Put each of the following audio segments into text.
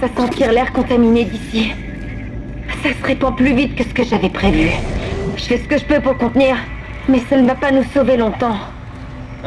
à sentir l'air contaminé d'ici. Ça se répand plus vite que ce que j'avais prévu. Je fais ce que je peux pour le contenir, mais ça ne va pas nous sauver longtemps.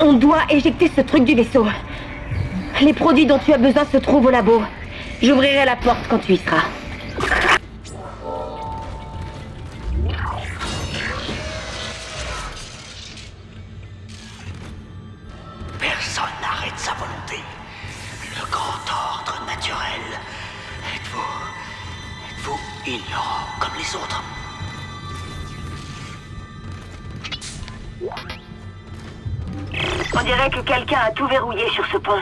On doit éjecter ce truc du vaisseau. Les produits dont tu as besoin se trouvent au labo. J'ouvrirai la porte quand tu y seras. Personne n'arrête sa volonté. Le grand ordre naturel. Êtes-vous ignorant comme les autres? On dirait que quelqu'un a tout verrouillé sur ce pont.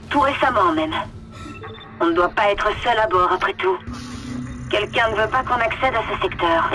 Tout récemment même. On ne doit pas être seul à bord après tout. Quelqu'un ne veut pas qu'on accède à ce secteur.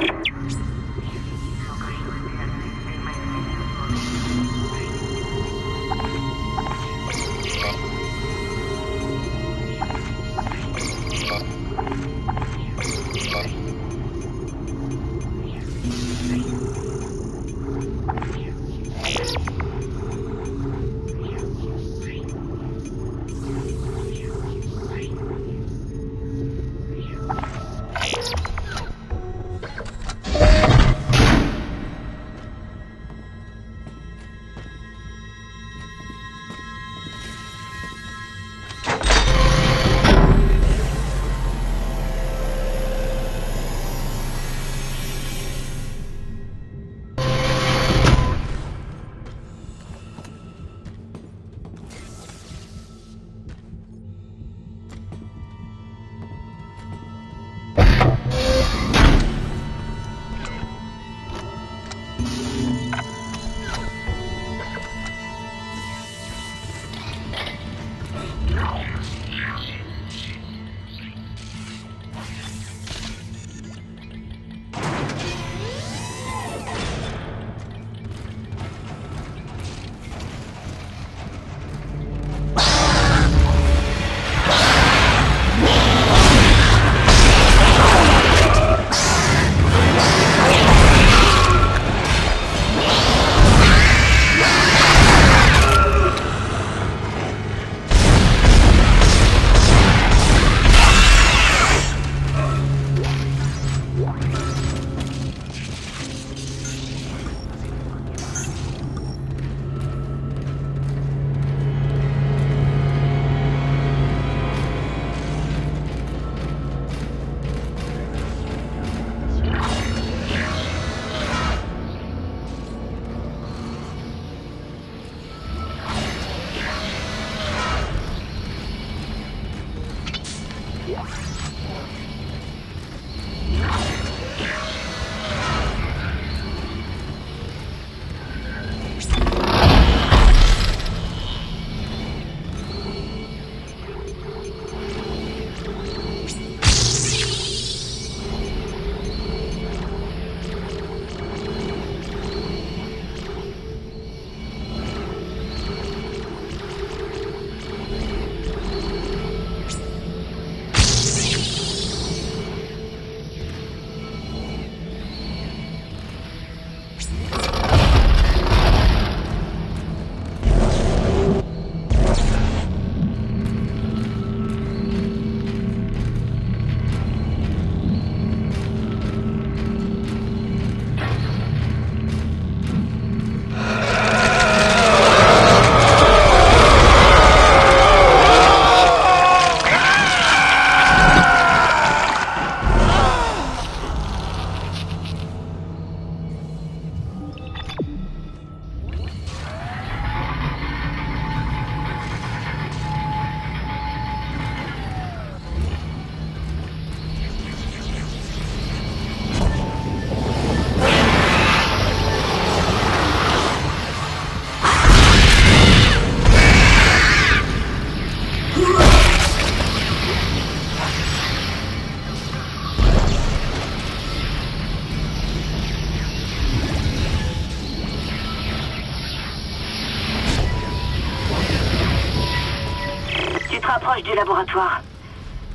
Rapproche du laboratoire.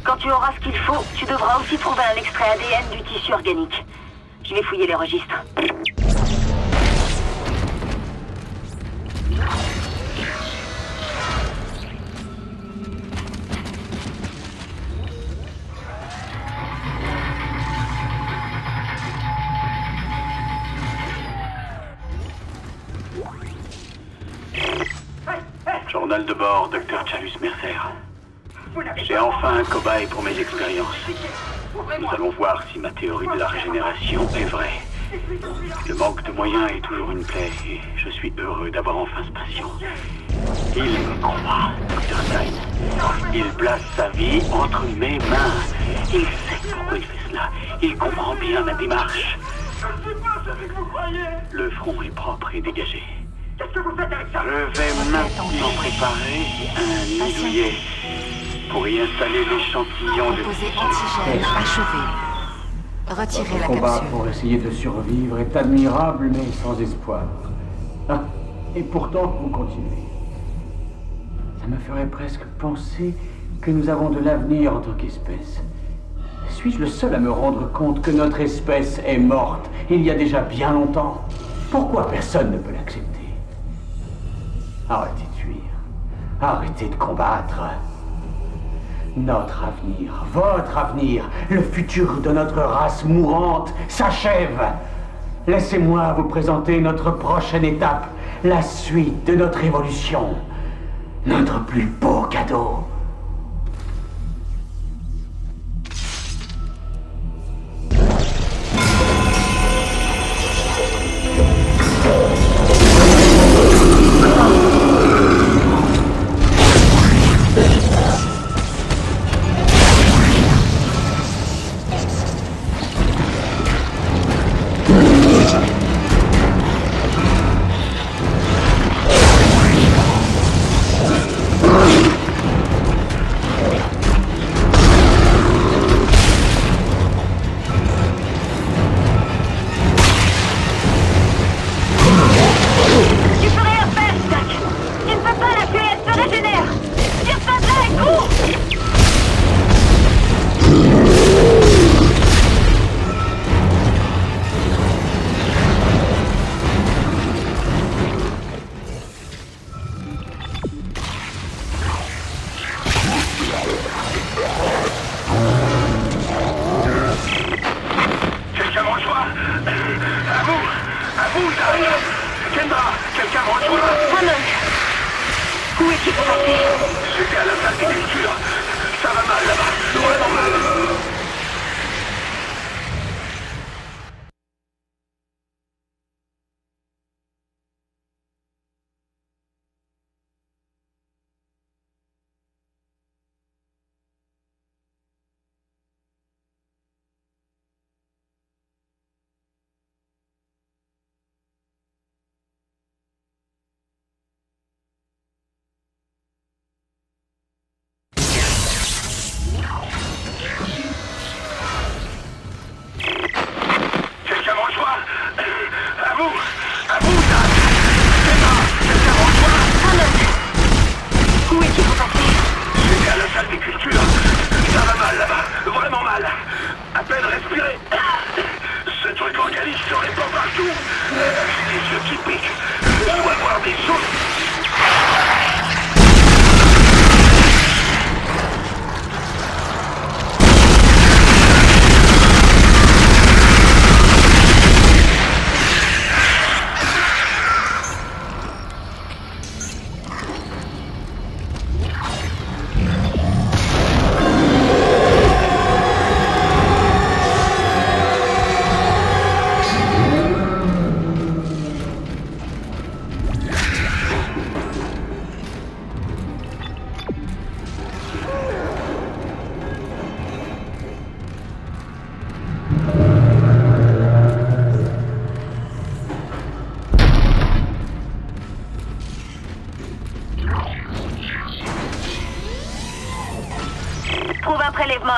Quand tu auras ce qu'il faut, tu devras aussi trouver un extrait ADN du tissu organique. Je vais fouiller les registres. Journal de bord, Dr. Chalus Mercer. J'ai enfin un cobaye pour mes expériences. Nous allons voir si ma théorie de la régénération est vraie. Le manque de moyens est toujours une plaie et je suis heureux d'avoir enfin ce patient. Il me croit, Dr. Stein. Il place sa vie entre mes mains. Il sait pourquoi il fait cela. Il comprend bien ma démarche. Je ne sais pas ce que vous croyez. Le front est propre et dégagé. Qu'est-ce que vous faites avec ça? Je vais maintenant préparer un nid douillet pour y installer l'échantillon de... Composé antigène achevé. Retirez la Votre combat capsule. pour essayer de survivre est admirable, mais sans espoir. Ah, et pourtant, vous continuez. Ça me ferait presque penser que nous avons de l'avenir en tant qu'espèce. Suis-je le seul à me rendre compte que notre espèce est morte il y a déjà bien longtemps? Pourquoi personne ne peut l'accepter? Arrêtez de fuir. Arrêtez de combattre. Notre avenir, votre avenir, le futur de notre race mourante s'achève. Laissez-moi vous présenter notre prochaine étape, la suite de notre évolution. Notre plus beau cadeau.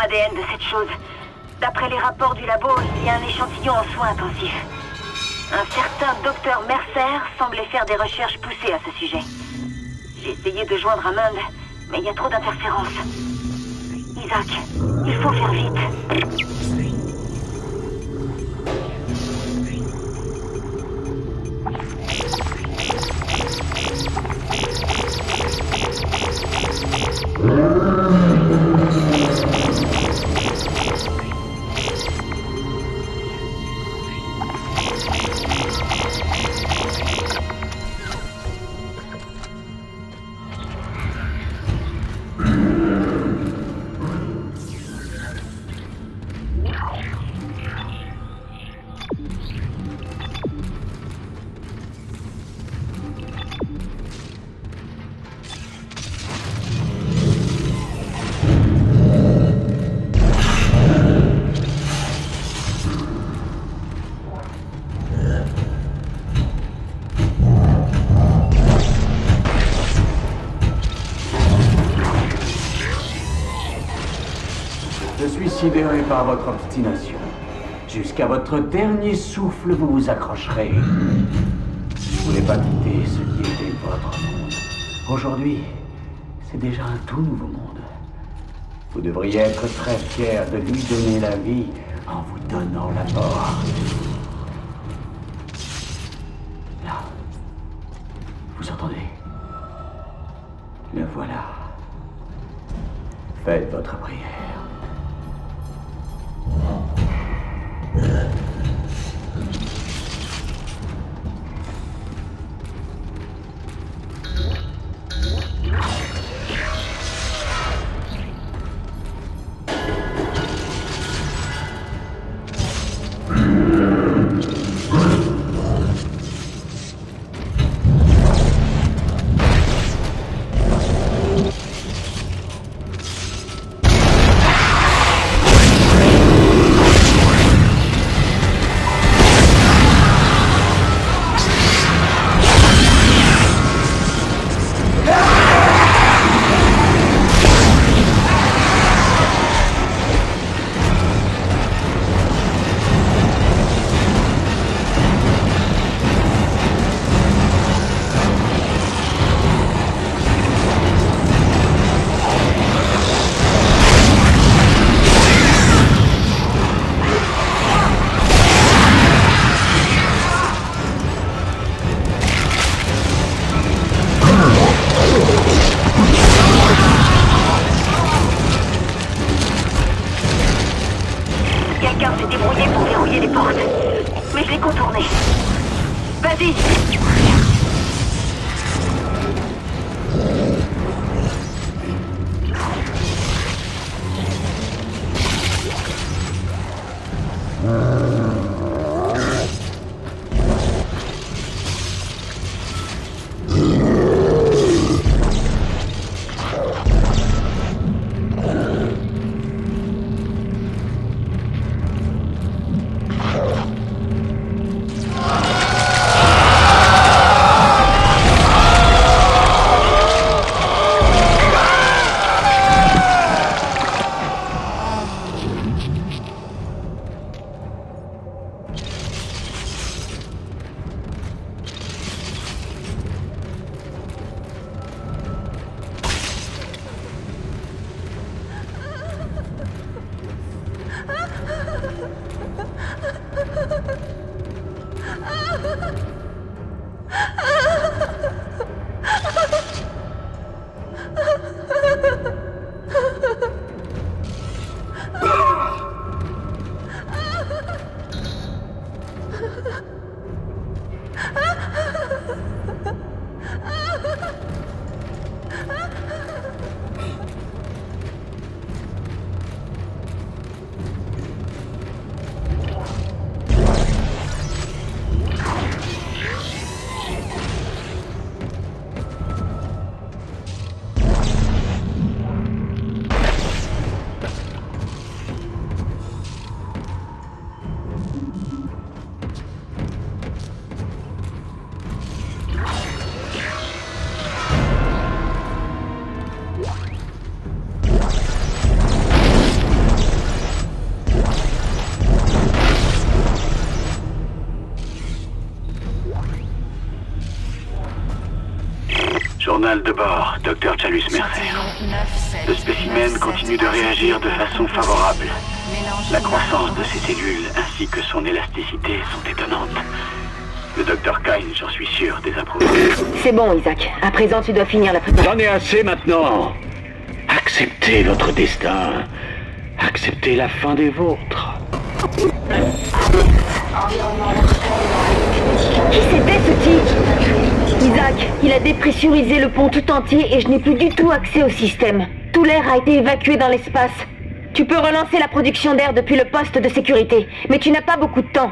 ADN de cette chose. D'après les rapports du labo, il y a un échantillon en soins intensifs. Un certain docteur Mercer semblait faire des recherches poussées à ce sujet. J'ai essayé de joindre Hammond, mais il y a trop d'interférences. Isaac, il faut faire vite. sidéré par votre obstination. Jusqu'à votre dernier souffle, vous vous accrocherez. Vous ne voulez pas quitter ce qui était votre monde. Aujourd'hui, c'est déjà un tout nouveau monde. Vous devriez être très fier de lui donner la vie en vous donnant la mort. Là. Vous entendez? Le voilà. Faites votre prière. Quelqu'un s'est débrouillé pour verrouiller les portes. Mais je l'ai contourné. Vas-y! Journal de bord, Dr. Chalus Mercer. Le spécimen continue de réagir de façon favorable. La croissance de ses cellules ainsi que son élasticité sont étonnantes. Le Dr. Kyne, j'en suis sûr, désapprouve. C'est bon, Isaac. À présent, tu dois finir la préparation. J'en ai assez maintenant. Acceptez votre destin. Acceptez la fin des vôtres. Qui c'était, ce type? Isaac, il a dépressurisé le pont tout entier et je n'ai plus du tout accès au système. Tout l'air a été évacué dans l'espace. Tu peux relancer la production d'air depuis le poste de sécurité, mais tu n'as pas beaucoup de temps.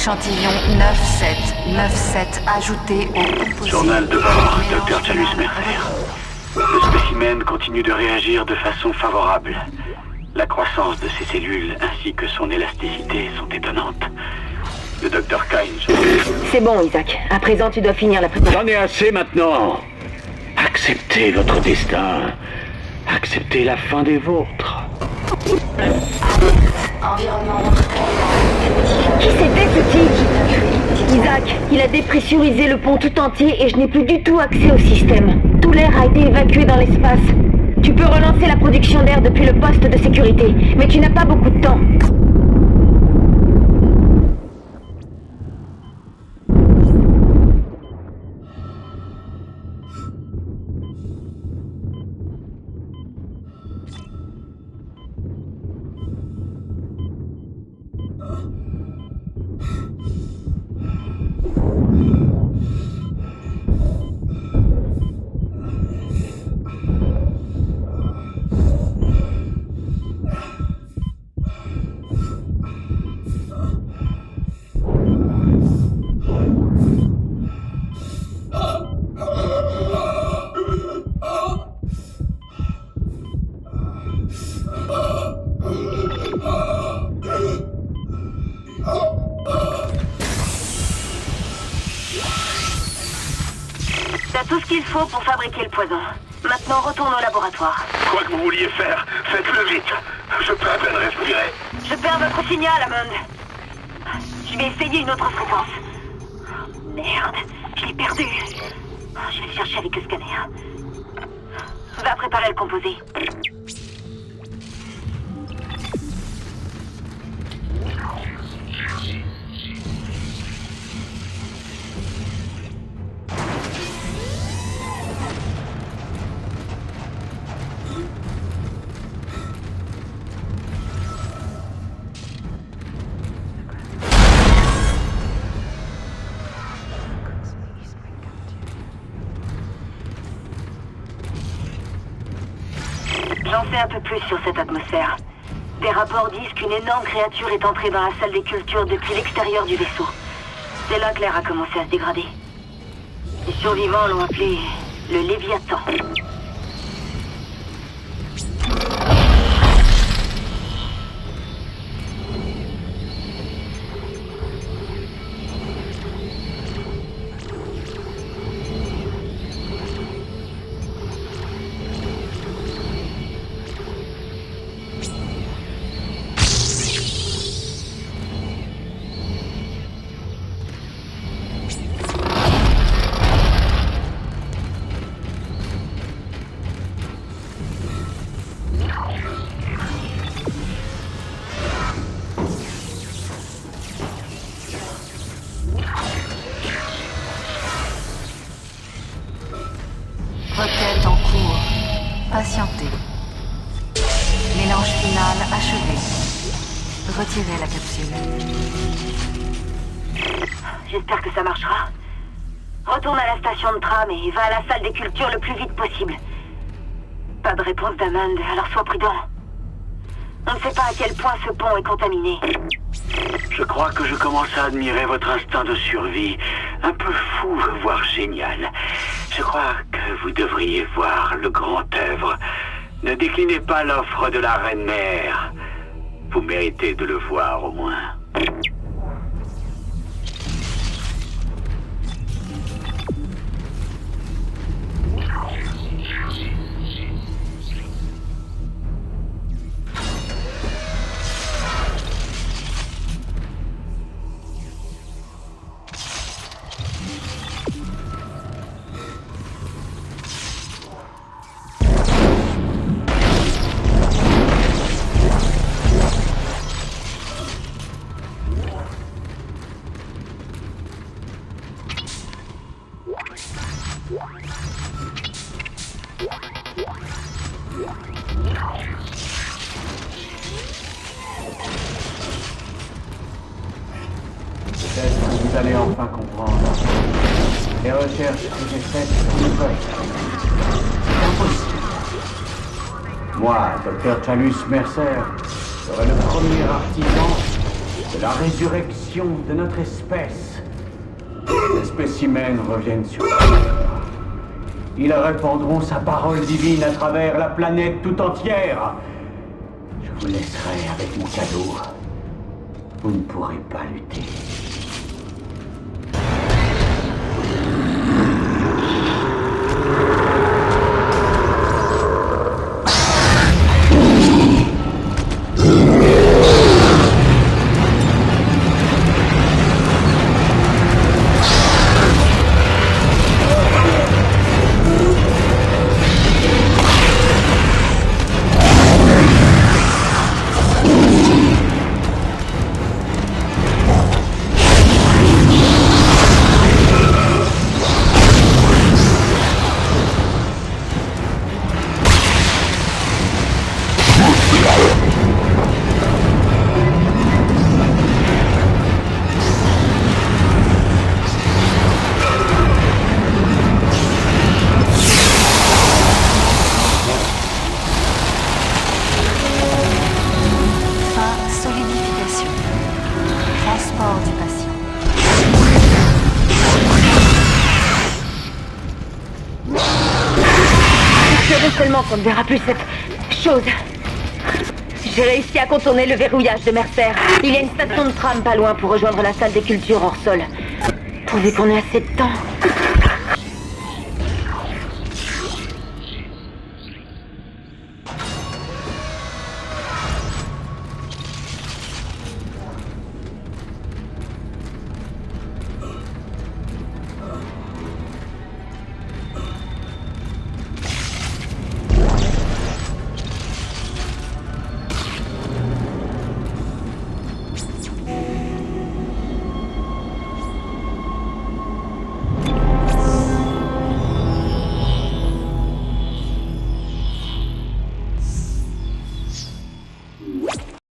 Échantillon 9797 ajouté au composé. Journal de bord, Dr. Chalus Mercer. Le spécimen continue de réagir de façon favorable. La croissance de ses cellules ainsi que son élasticité sont étonnantes. Le Dr. Kyne... C'est bon, Isaac. À présent, tu dois finir la préparation. J'en ai assez maintenant. Acceptez votre destin. Acceptez la fin des vôtres. Qui c'était ce type? Isaac, il a dépressurisé le pont tout entier et je n'ai plus du tout accès au système. Tout l'air a été évacué dans l'espace. Tu peux relancer la production d'air depuis le poste de sécurité, mais tu n'as pas beaucoup de temps. T'as tout ce qu'il faut pour fabriquer le poison. Maintenant, retourne au laboratoire. Quoi que vous vouliez faire, faites-le vite. Je peux à peine respirer. Je perds votre signal, Hammond. Je vais essayer une autre fréquence. Merde, je l'ai perdu. Je vais le chercher avec le scanner. Va préparer le composé. J'en sais un peu plus sur cette atmosphère. Des rapports disent qu'une énorme créature est entrée dans la salle des cultures depuis l'extérieur du vaisseau. C'est là que l'air a commencé à se dégrader. Les survivants l'ont appelé le Léviathan. Requête en cours. Patientez. Mélange final achevé. Retirez la capsule. J'espère que ça marchera. Retourne à la station de tram et va à la salle des cultures le plus vite possible. Pas de réponse d'Hammond, alors sois prudent. On ne sait pas à quel point ce pont est contaminé. Je crois que je commence à admirer votre instinct de survie. Un peu fou, voire génial. Je crois que vous devriez voir le grand œuvre. Ne déclinez pas l'offre de la Reine-Mère. Vous méritez de le voir au moins. Peut-être que vous allez enfin comprendre. Les recherches que j'ai faites sont correctes. C'est impossible. Moi, Dr. Chalus Mercer, serai le premier artisan de la résurrection de notre espèce, les spécimens reviennent sur Terre. Ils répandront sa parole divine à travers la planète tout entière. Je vous laisserai avec mon cadeau. Vous ne pourrez pas lutter. Seulement qu'on ne verra plus cette chose. J'ai réussi à contourner le verrouillage de Mercer. Il y a une station de tram pas loin pour rejoindre la salle des cultures hors sol. Pourvu qu'on ait assez de temps.